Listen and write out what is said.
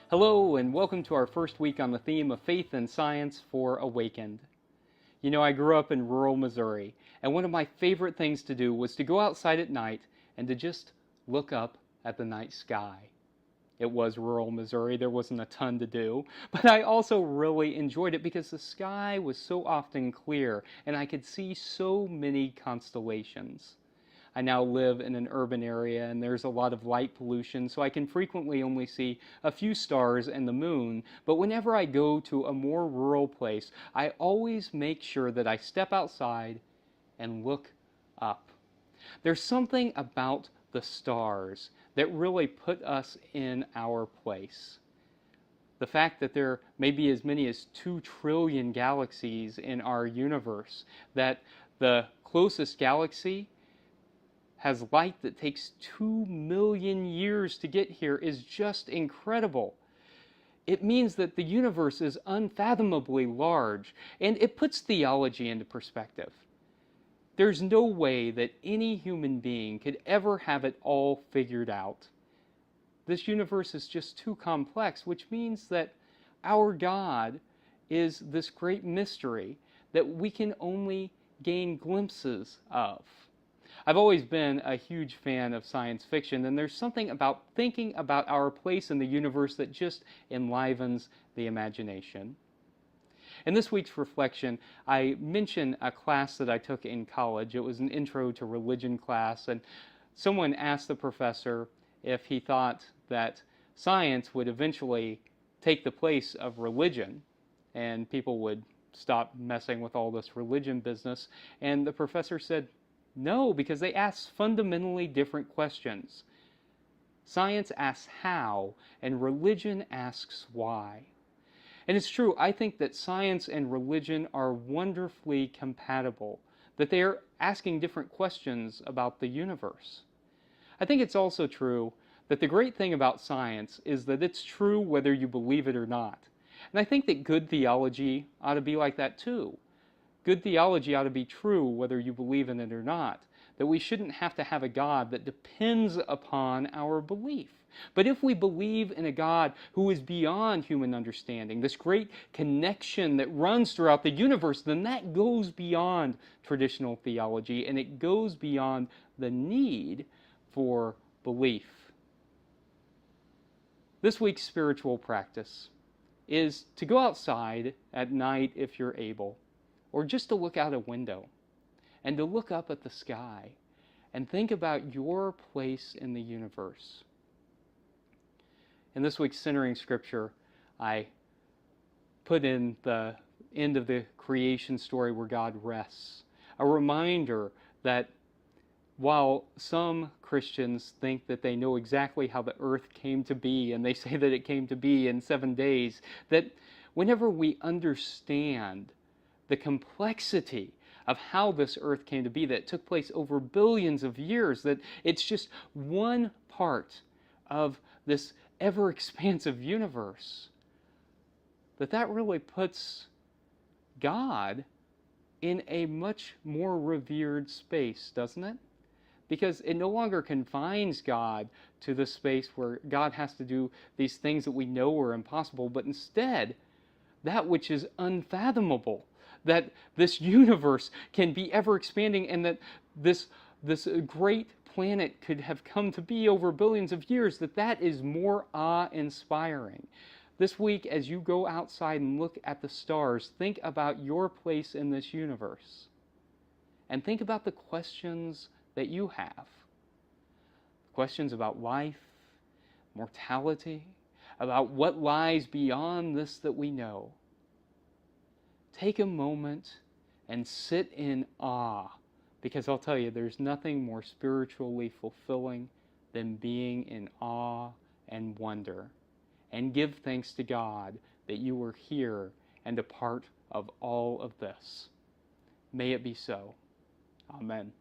Hello, and welcome to our first week on the theme of faith and science for Awakened. You know, I grew up in rural Missouri, and one of my favorite things to do was to go outside at night and to just look up at the night sky. It was rural Missouri, there wasn't a ton to do, but I also really enjoyed it because the sky was so often clear and I could see so many constellations. I now live in an urban area and there's a lot of light pollution, so I can frequently only see a few stars and the moon. But whenever I go to a more rural place, I always make sure that I step outside and look up. There's something about the stars that really put us in our place. The fact that there may be as many as 2 trillion galaxies in our universe, that the closest galaxy has light that takes 2 million years to get here is just incredible. It means that the universe is unfathomably large, and it puts theology into perspective. There's no way that any human being could ever have it all figured out. This universe is just too complex, which means that our God is this great mystery that we can only gain glimpses of. I've always been a huge fan of science fiction, and there's something about thinking about our place in the universe that just enlivens the imagination. In this week's reflection, I mention a class that I took in college. It was an intro to religion class, and someone asked the professor if he thought that science would eventually take the place of religion, and people would stop messing with all this religion business. And the professor said, no, because they ask fundamentally different questions. Science asks how, and religion asks why. And it's true, I think that science and religion are wonderfully compatible, that they are asking different questions about the universe. I think it's also true that the great thing about science is that it's true whether you believe it or not. And I think that good theology ought to be like that too. Good theology ought to be true whether you believe in it or not. That we shouldn't have to have a God that depends upon our belief. But if we believe in a God who is beyond human understanding, this great connection that runs throughout the universe, then that goes beyond traditional theology and it goes beyond the need for belief. This week's spiritual practice is to go outside at night if you're able, or just to look out a window and to look up at the sky and think about your place in the universe. In this week's centering scripture, I put in the end of the creation story where God rests, a reminder that while some Christians think that they know exactly how the earth came to be, and they say that it came to be in 7 days, that whenever we understand the complexity of how this earth came to be, that took place over billions of years, that it's just one part of this ever-expansive universe, that really puts God in a much more revered space, doesn't it? Because it no longer confines God to the space where God has to do these things that we know are impossible, but instead, that which is unfathomable, that this universe can be ever expanding, and that this great planet could have come to be over billions of years, that is more awe-inspiring. This week, as you go outside and look at the stars, think about your place in this universe. And think about the questions that you have. Questions about life, mortality, about what lies beyond this that we know. Take a moment and sit in awe, because I'll tell you, there's nothing more spiritually fulfilling than being in awe and wonder. And give thanks to God that you were here and a part of all of this. May it be so. Amen.